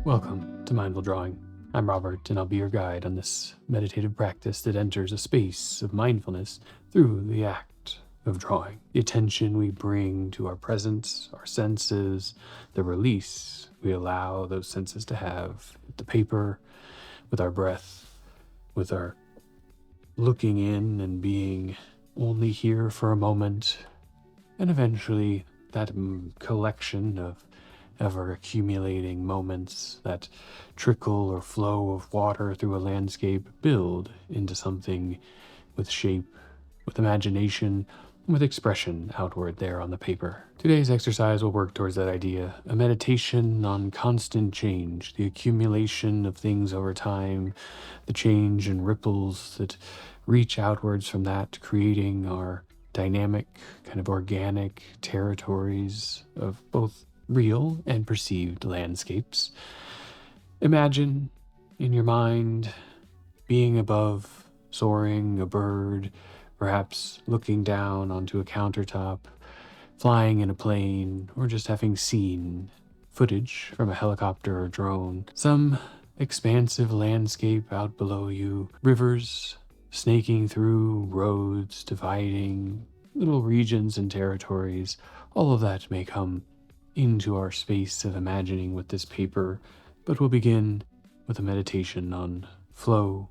Welcome to Mindful Drawing. I'm Robert, and I'll be your guide on this meditative practice that enters a space of mindfulness through the act of drawing. The attention we bring to our presence, our senses, the release we allow those senses to have with the paper, with our breath, with our looking in and being only here for a moment, and eventually that collection of ever accumulating moments, that trickle or flow of water through a landscape, build into something with shape, with imagination, and with expression outward there on the paper. Today's exercise will work towards that idea, a meditation on constant change, the accumulation of things over time, the change and ripples that reach outwards from that, creating our dynamic, kind of organic territories of both real and perceived landscapes. Imagine in your mind being above, soaring a bird, perhaps looking down onto a countertop, flying in a plane, or just having seen footage from a helicopter or drone. Some expansive landscape out below you, rivers snaking through, roads dividing, little regions and territories. All of that may come into our space of imagining with this paper, but we'll begin with a meditation on flow,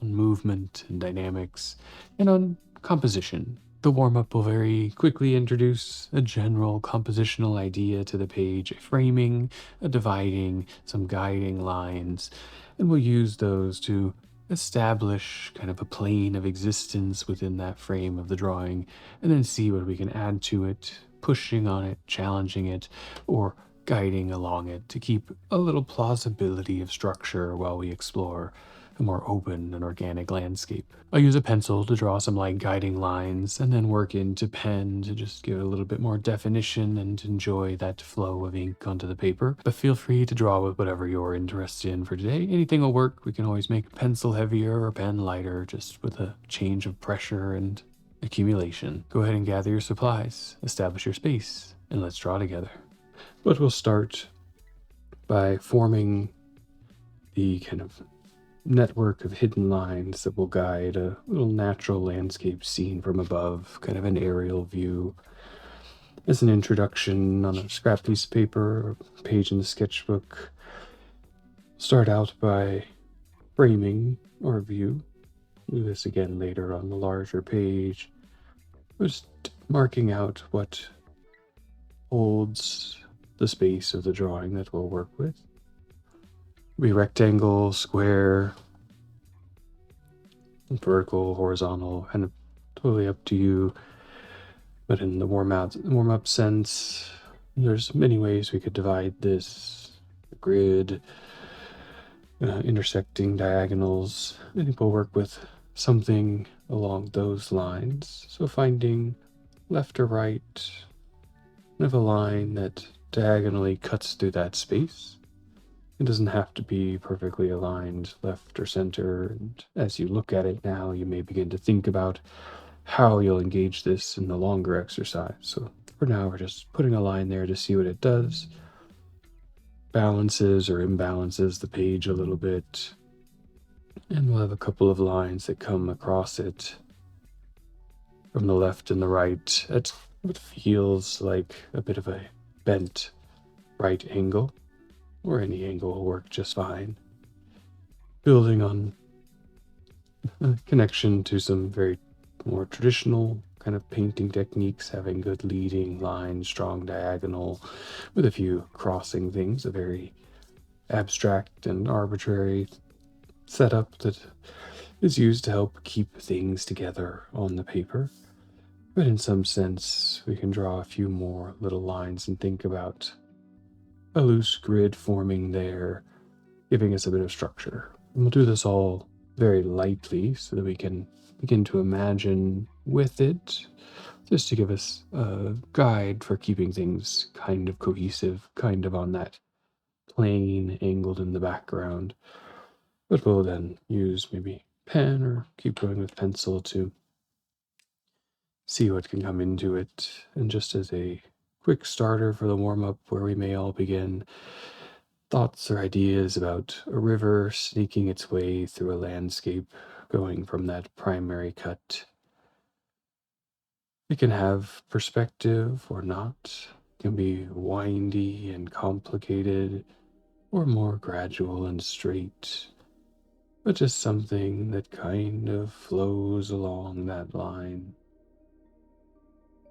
on movement and dynamics, and on composition. The warm-up will very quickly introduce a general compositional idea to the page, a framing, a dividing, some guiding lines, and we'll use those to establish kind of a plane of existence within that frame of the drawing, and then see what we can add to it, pushing on it, challenging it, or guiding along it to keep a little plausibility of structure while we explore a more open and organic landscape. I'll use a pencil to draw some light guiding lines and then work into pen to just give it a little bit more definition and enjoy that flow of ink onto the paper. But feel free to draw with whatever you're interested in for today. Anything will work. We can always make pencil heavier or pen lighter just with a change of pressure and accumulation. Go ahead and gather your supplies, establish your space, and let's draw together. But we'll start by forming the kind of network of hidden lines that will guide a little natural landscape scene from above, kind of an aerial view. As an introduction on a scrap piece of paper or page in the sketchbook, start out by framing our view. Do this again later on the larger page. Just marking out what holds the space of the drawing that we'll work with. Be rectangle, square, vertical, horizontal, kind of totally up to you. But in the warm-up sense, there's many ways we could divide this. A grid, intersecting diagonals. I think we'll work with something along those lines. So finding left or right, kind of a line that diagonally cuts through that space. It doesn't have to be perfectly aligned left or center, and as you look at it now, you may begin to think about how you'll engage this in the longer exercise. So for now, we're just putting a line there to see what it does. Balances or imbalances the page a little bit, and we'll have a couple of lines that come across it from the left and the right at what feels like a bit of a bent right angle. Or any angle will work just fine. Building on a connection to some very more traditional kind of painting techniques, having good leading line, strong diagonal, with a few crossing things, a very abstract and arbitrary setup that is used to help keep things together on the paper. But in some sense, we can draw a few more little lines and think about a loose grid forming there, giving us a bit of structure. And we'll do this all very lightly so that we can begin to imagine with it, just to give us a guide for keeping things kind of cohesive, kind of on that plane angled in the background. But we'll then use maybe pen or keep going with pencil to see what can come into it. And just as a quick starter for the warm-up where we may all begin, thoughts or ideas about a river sneaking its way through a landscape, going from that primary cut. It can have perspective or not. It can be windy and complicated, or more gradual and straight, but just something that kind of flows along that line,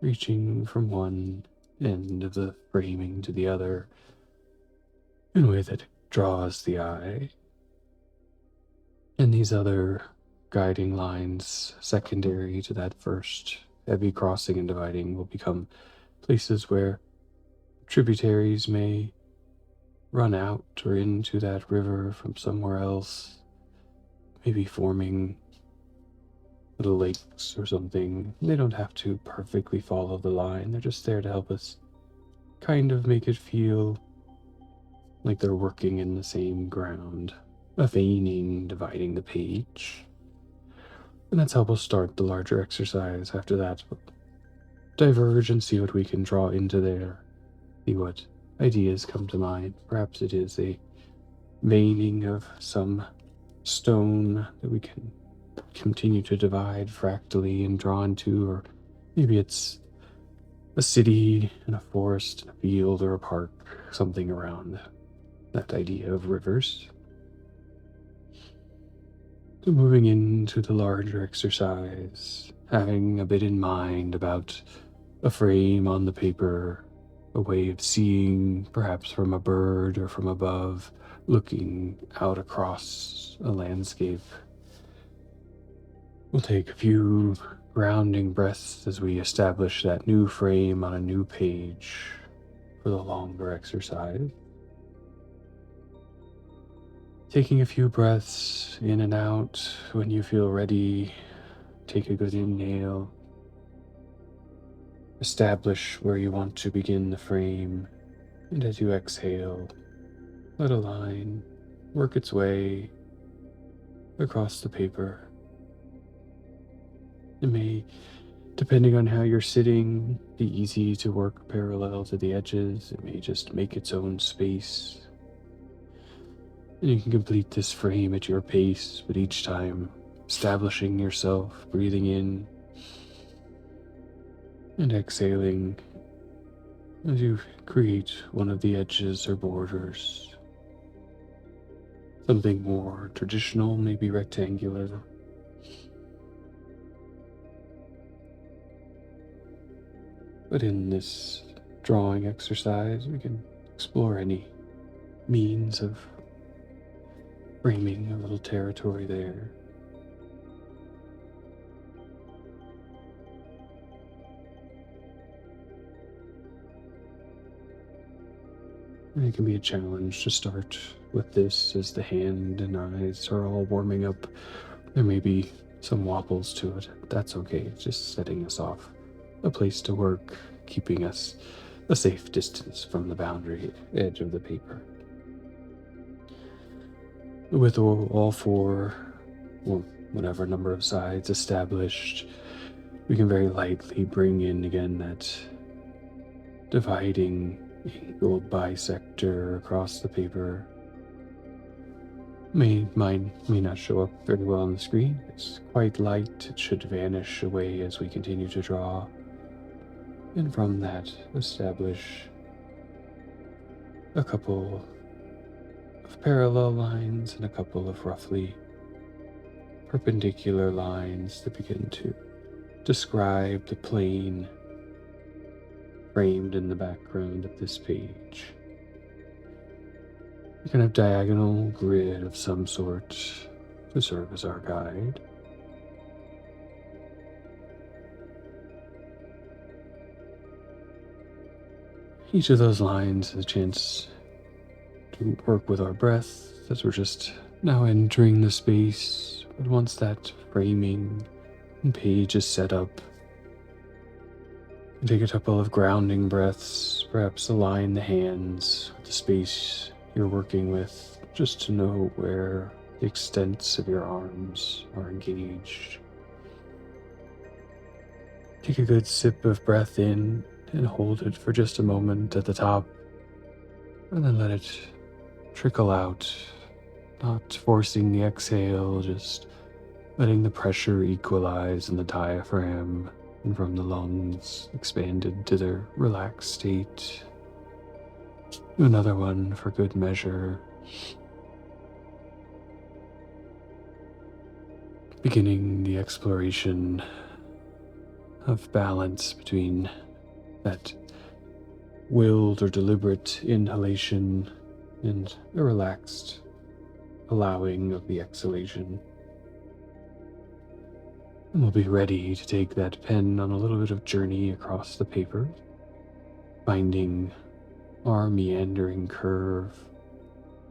reaching from one end of the framing to the other in a way that draws the eye. And these other guiding lines, secondary to that first heavy crossing and dividing, will become places where tributaries may run out or into that river from somewhere else, maybe forming little lakes or something. They don't have to perfectly follow the line, they're just there to help us kind of make it feel like they're working in the same ground, a veining dividing the page. And that's how we'll start the larger exercise. After that, we'll diverge and see what we can draw into there, see what ideas come to mind. Perhaps it is a veining of some stone that we can continue to divide fractally and draw into, or maybe it's a city and a forest, a field, or a park, something around that idea of rivers. So moving into the larger exercise, having a bit in mind about a frame on the paper, a way of seeing, perhaps from a bird or from above, looking out across a landscape. We'll take a few grounding breaths as we establish that new frame on a new page for the longer exercise. Taking a few breaths in and out. When you feel ready, take a good inhale. Establish where you want to begin the frame, and as you exhale, let a line work its way across the paper. It may, depending on how you're sitting, be easy to work parallel to the edges. It may just make its own space. And you can complete this frame at your pace, but each time establishing yourself, breathing in and exhaling as you create one of the edges or borders. Something more traditional, maybe rectangular. But in this drawing exercise, we can explore any means of framing a little territory there. And it can be a challenge to start with this as the hand and eyes are all warming up. There may be some wobbles to it. That's okay. It's just setting us off a place to work, keeping us a safe distance from the boundary edge of the paper. With all four, or whatever number of sides established, we can very lightly bring in again that dividing angled bisector across the paper. Mine may not show up very well on the screen. It's quite light. It should vanish away as we continue to draw. And from that, establish a couple of parallel lines and a couple of roughly perpendicular lines that begin to describe the plane framed in the background of this page. A kind of diagonal grid of some sort to serve as our guide. Each of those lines is a chance to work with our breath as we're just now entering the space. But once that framing and page is set up, take a couple of grounding breaths, perhaps align the hands with the space you're working with, just to know where the extents of your arms are engaged. Take a good sip of breath in and hold it for just a moment at the top, and then let it trickle out, not forcing the exhale, just letting the pressure equalize in the diaphragm and from the lungs expanded to their relaxed state. Do another one for good measure. Beginning the exploration of balance between that willed or deliberate inhalation and a relaxed allowing of the exhalation. And we'll be ready to take that pen on a little bit of journey across the paper, finding our meandering curve,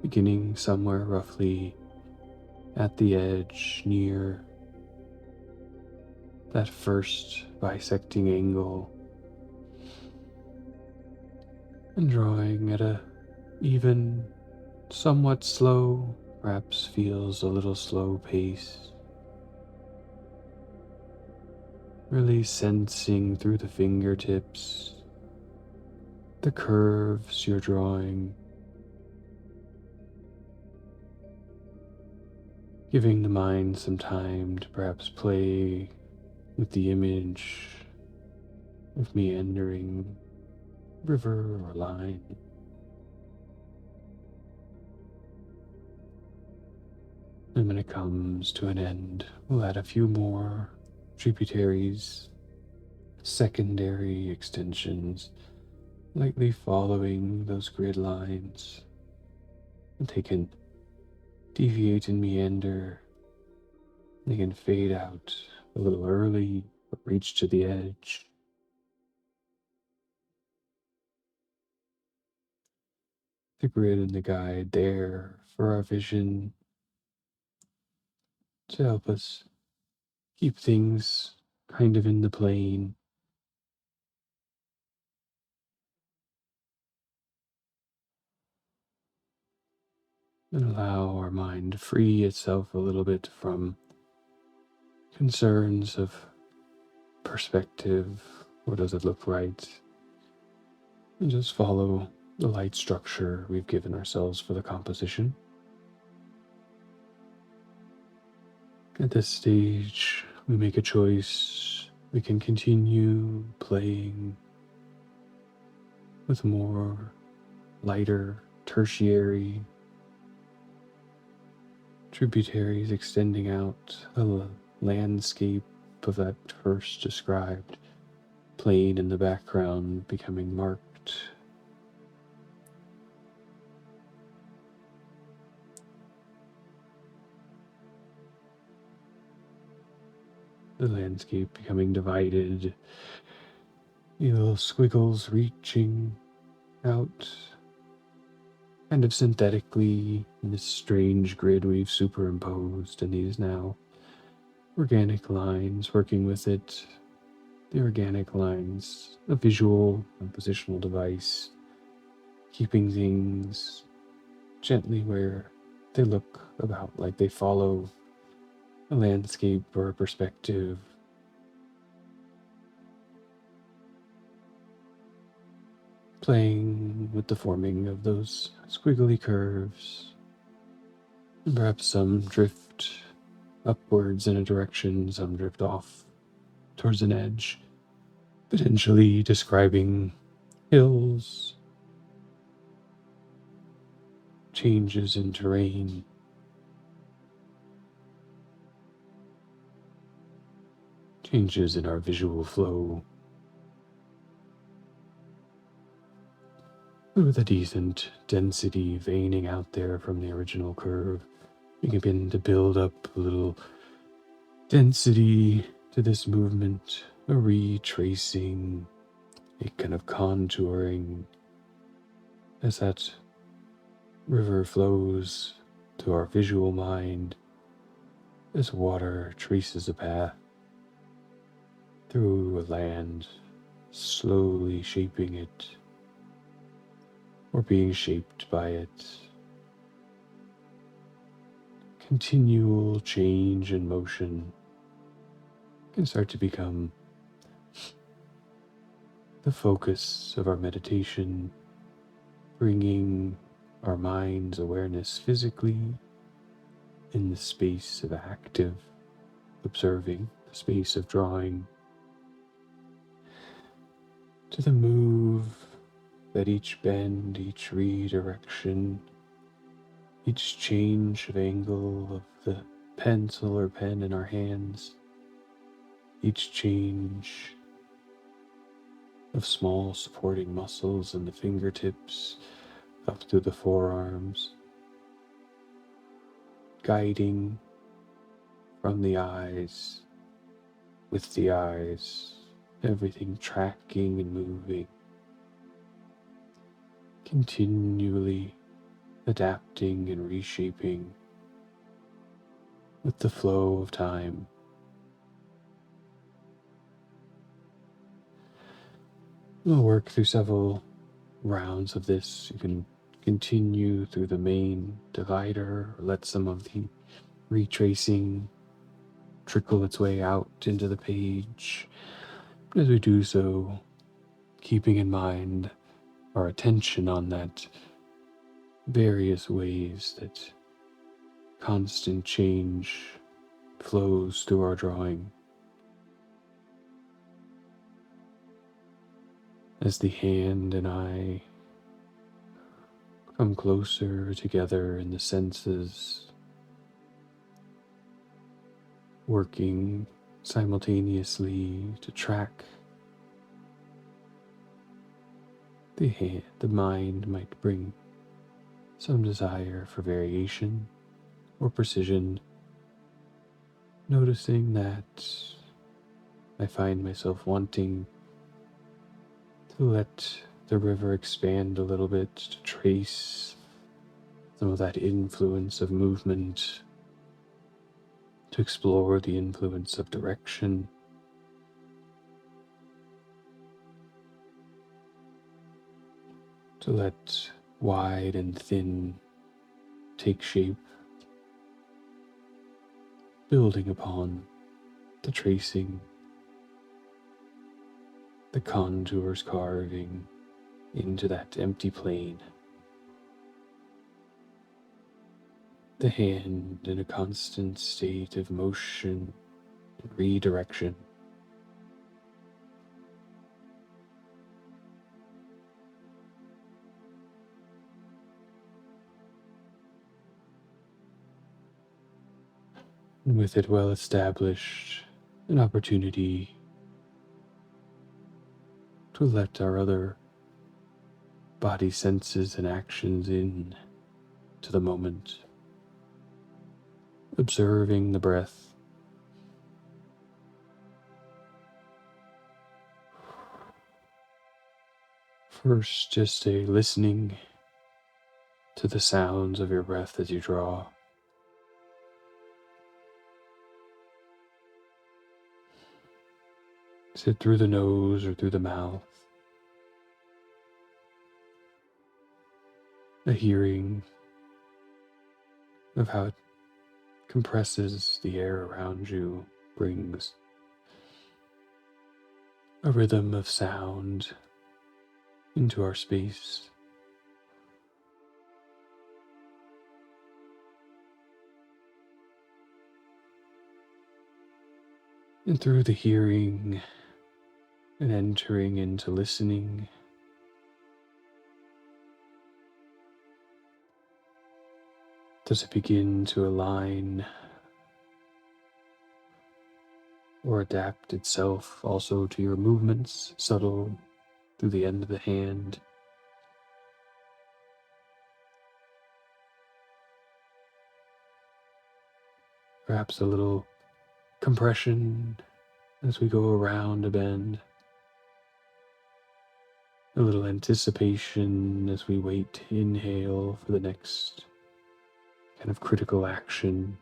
beginning somewhere roughly at the edge near that first bisecting angle, and drawing at a even, somewhat slow, perhaps feels a little slow pace, really sensing through the fingertips the curves you're drawing, giving the mind some time to perhaps play with the image of meandering river or line. And when it comes to an end, we'll add a few more tributaries, secondary extensions, lightly following those grid lines. And they can deviate and meander. They can fade out a little early, but reach to the edge. The grid and the guide there for our vision to help us keep things kind of in the plane and allow our mind to free itself a little bit from concerns of perspective. What does it look right? And just follow the light structure we've given ourselves for the composition. At this stage, we make a choice. We can continue playing with more lighter, tertiary tributaries extending out the landscape of that first described plain in the background becoming marked. The landscape becoming divided, the little squiggles reaching out kind of synthetically in this strange grid we've superimposed, and these now organic lines working with it. The organic lines, a visual and positional device, keeping things gently where they look about like they follow a landscape or a perspective. Playing with the forming of those squiggly curves. And perhaps some drift upwards in a direction, some drift off towards an edge, potentially describing hills, changes in terrain, changes in our visual flow, with a decent density veining out there from the original curve. You can begin to build up a little density to this movement, a retracing, a kind of contouring as that river flows to our visual mind, as water traces a path through a land, slowly shaping it or being shaped by it. Continual change and motion can start to become the focus of our meditation, bringing our mind's awareness physically in the space of active observing, the space of drawing, to the move that each bend, each redirection, each change of angle of the pencil or pen in our hands, each change of small supporting muscles in the fingertips up through the forearms, guiding from the eyes, with the eyes, everything tracking and moving, continually adapting and reshaping with the flow of time. We'll work through several rounds of this. You can continue through the main divider, or let some of the retracing trickle its way out into the page. As we do so, keeping in mind our attention on that various ways that constant change flows through our drawing. As the hand and eye come closer together in the senses, working simultaneously to track the mind might bring some desire for variation or precision, noticing that I find myself wanting to let the river expand a little bit, to trace some of that influence of movement, to explore the influence of direction, to let wide and thin take shape, building upon the tracing, the contours carving into that empty plane. The hand in a constant state of motion and redirection. And with it well established, an opportunity to let our other body senses and actions in to the moment, observing the breath, first just a listening to the sounds of your breath as you draw. Is it through the nose or through the mouth? A hearing of how it compresses the air around you, brings a rhythm of sound into our space. And through the hearing and entering into listening, does it begin to align or adapt itself also to your movements, subtle through the end of the hand? Perhaps a little compression as we go around a bend, a little anticipation as we wait to inhale for the next kind of critical action.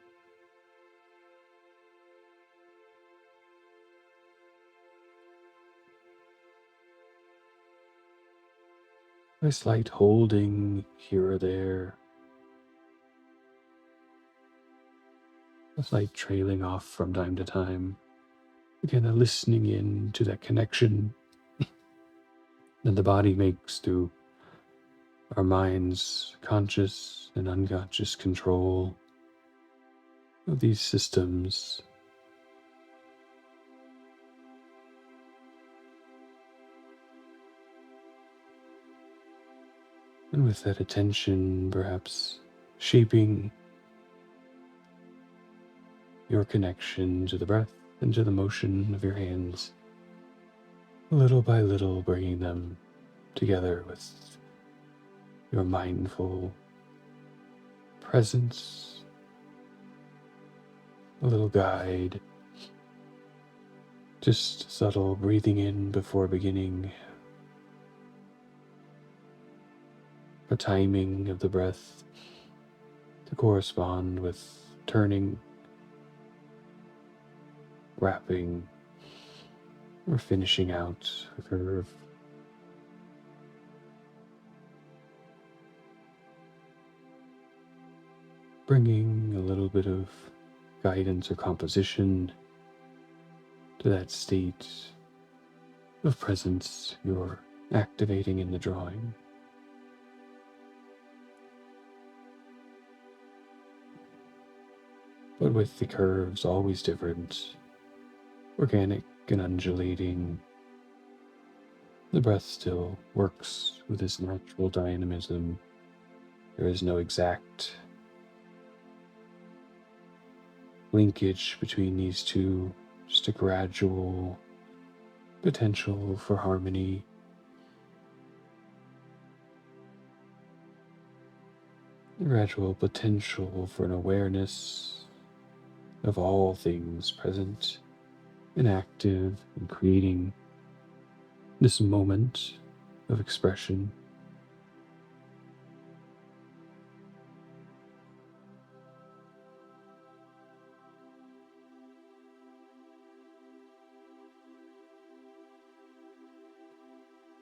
A slight holding here or there, a slight trailing off from time to time. Again, a listening in to that connection that the body makes through our mind's conscious and unconscious control of these systems. And with that attention, perhaps shaping your connection to the breath and to the motion of your hands, little by little bringing them together with your mindful presence, a little guide, just subtle breathing in before beginning, a timing of the breath to correspond with turning, wrapping, or finishing out a curve. Bringing a little bit of guidance or composition to that state of presence you're activating in the drawing. But with the curves always different, organic and undulating, the breath still works with its natural dynamism. There is no exact linkage between these two, just a gradual potential for harmony. A gradual potential for an awareness of all things present and active and creating this moment of expression.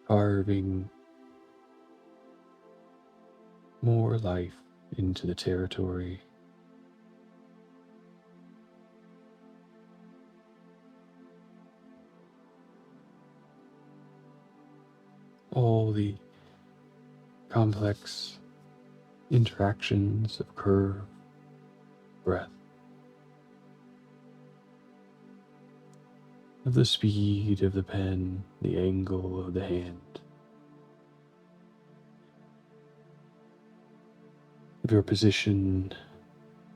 Carving more life into the territory. All the complex interactions of curve, breath, of the speed of the pen, the angle of the hand, of your position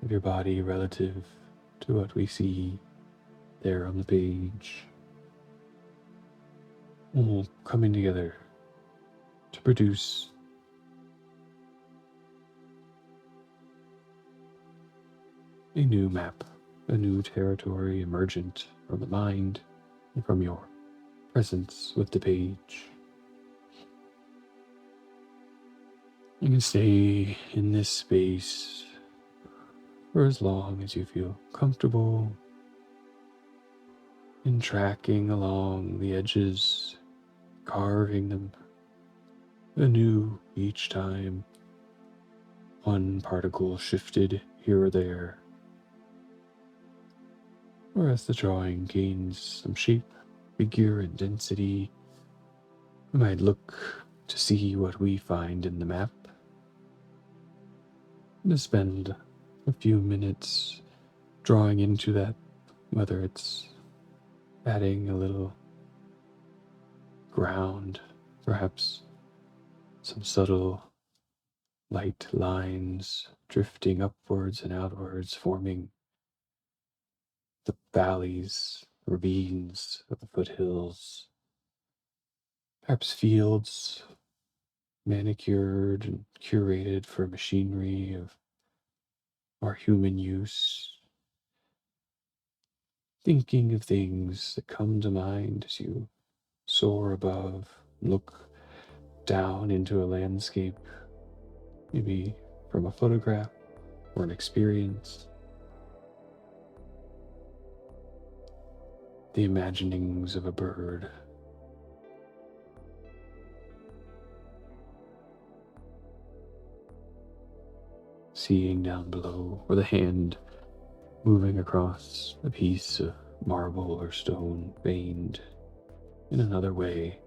of your body relative to what we see there on the page, all coming together to produce a new map, a new territory emergent from the mind and from your presence with the page. You can stay in this space for as long as you feel comfortable in tracking along the edges, carving them anew each time one particle shifted here or there, or as the drawing gains some shape, figure, and density, we might look to see what we find in the map, and to spend a few minutes drawing into that, whether it's adding a little ground, perhaps some subtle light lines drifting upwards and outwards, forming the valleys, ravines of the foothills, perhaps fields manicured and curated for machinery of our human use, thinking of things that come to mind as you soar above, look down into a landscape, maybe from a photograph or an experience. The imaginings of a bird, seeing down below, or the hand moving across a piece of marble or stone veined in another way,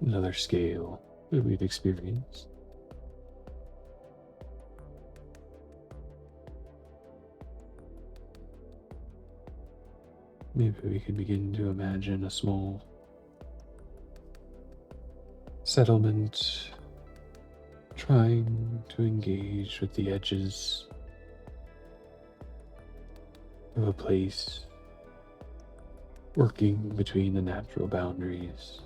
another scale, that we've experienced. Maybe we could begin to imagine a small settlement trying to engage with the edges of a place, working between the natural boundaries,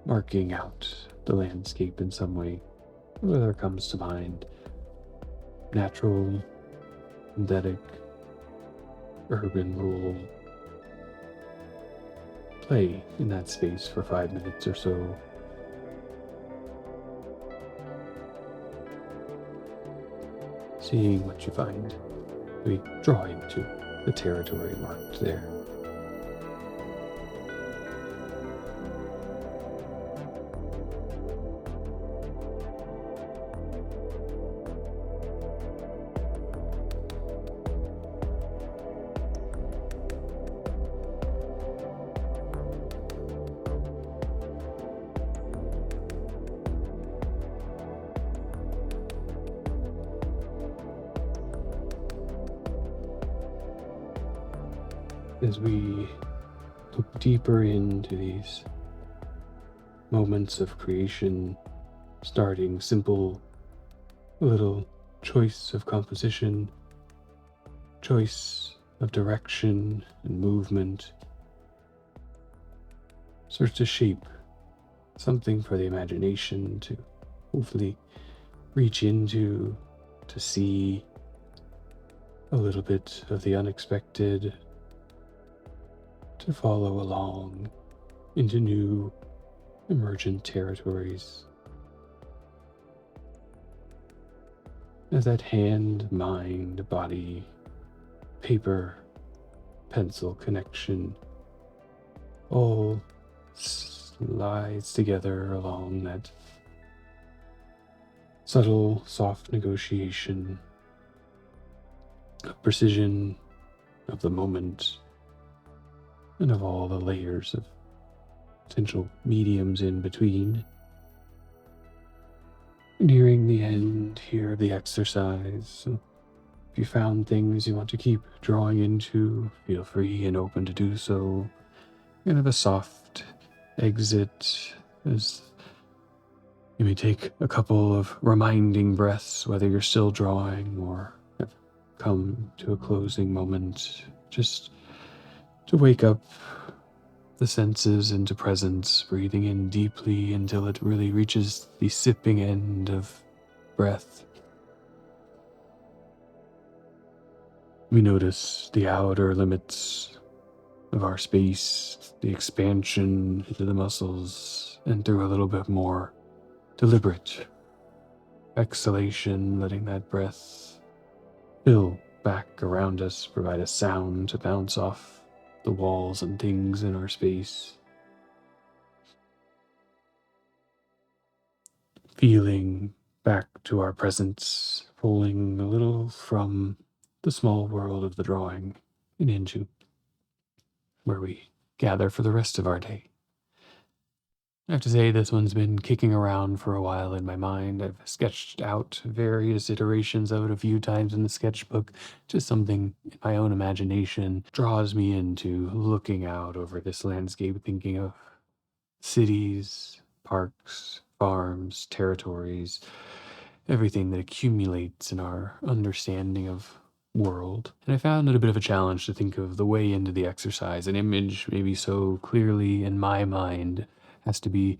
marking out the landscape in some way, whether it comes to mind, natural, synthetic, urban, rural. Play in that space for 5 minutes or so. Seeing what you find. We draw into the territory marked there. As we look deeper into these moments of creation, starting simple, a little choice of composition, choice of direction and movement, starts to shape something for the imagination to hopefully reach into, to see a little bit of the unexpected, to follow along into new emergent territories. As that hand, mind, body, paper, pencil connection all slides together along that subtle, soft negotiation of precision, of the moment, and of all the layers of potential mediums in between. Nearing the end here of the exercise, so if you found things you want to keep drawing into, feel free and open to do so. Kind of a soft exit as you may take a couple of reminding breaths, whether you're still drawing or have come to a closing moment, just to wake up the senses into presence, breathing in deeply until it really reaches the sipping end of breath. We notice the outer limits of our space, the expansion into the muscles, and through a little bit more deliberate exhalation, letting that breath fill back around us, provide a sound to bounce off the walls and things in our space. Feeling back to our presence, pulling a little from the small world of the drawing and into where we gather for the rest of our day. I have to say, this one's been kicking around for a while in my mind. I've sketched out various iterations of it a few times in the sketchbook. Just something in my own imagination draws me into looking out over this landscape, thinking of cities, parks, farms, territories, everything that accumulates in our understanding of world. And I found it a bit of a challenge to think of the way into the exercise. An image maybe so clearly in my mind has to be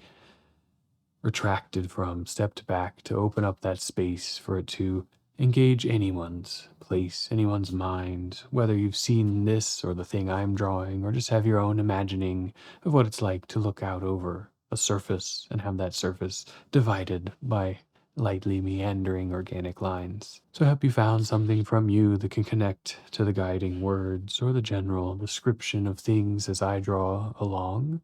retracted from, stepped back to open up that space for it to engage anyone's place, anyone's mind, whether you've seen this or the thing I'm drawing, or just have your own imagining of what it's like to look out over a surface and have that surface divided by lightly meandering organic lines. So I hope you found something from you that can connect to the guiding words or the general description of things as I draw along,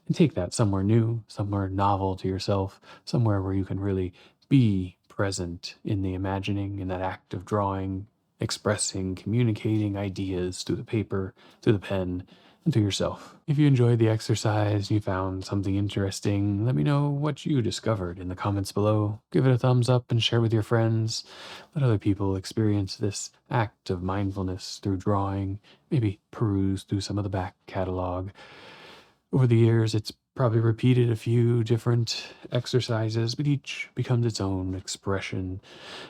and take that somewhere new, somewhere novel to yourself, somewhere where you can really be present in the imagining, in that act of drawing, expressing, communicating ideas through the paper, through the pen, and to yourself. If you enjoyed the exercise and you found something interesting, let me know what you discovered in the comments below. Give it a thumbs up and share with your friends. Let other people experience this act of mindfulness through drawing. Maybe peruse through some of the back catalog. Over the years, it's probably repeated a few different exercises, but each becomes its own expression,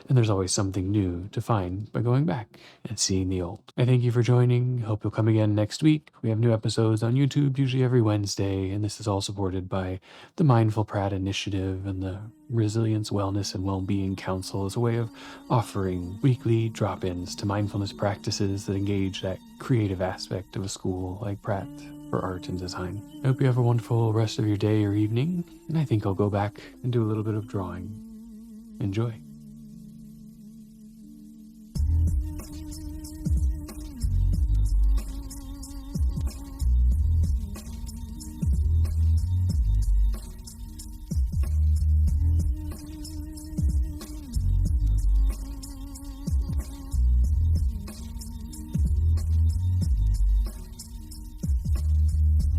and there's always something new to find by going back and seeing the old. I thank you for joining. Hope you'll come again next week. We have new episodes on YouTube, usually every Wednesday, and this is all supported by the Mindful Pratt Initiative and the Resilience, Wellness, and Wellbeing Council as a way of offering weekly drop-ins to mindfulness practices that engage that creative aspect of a school like Pratt for art and design. I hope you have a wonderful rest of your day or evening, and I think I'll go back and do a little bit of drawing. Enjoy.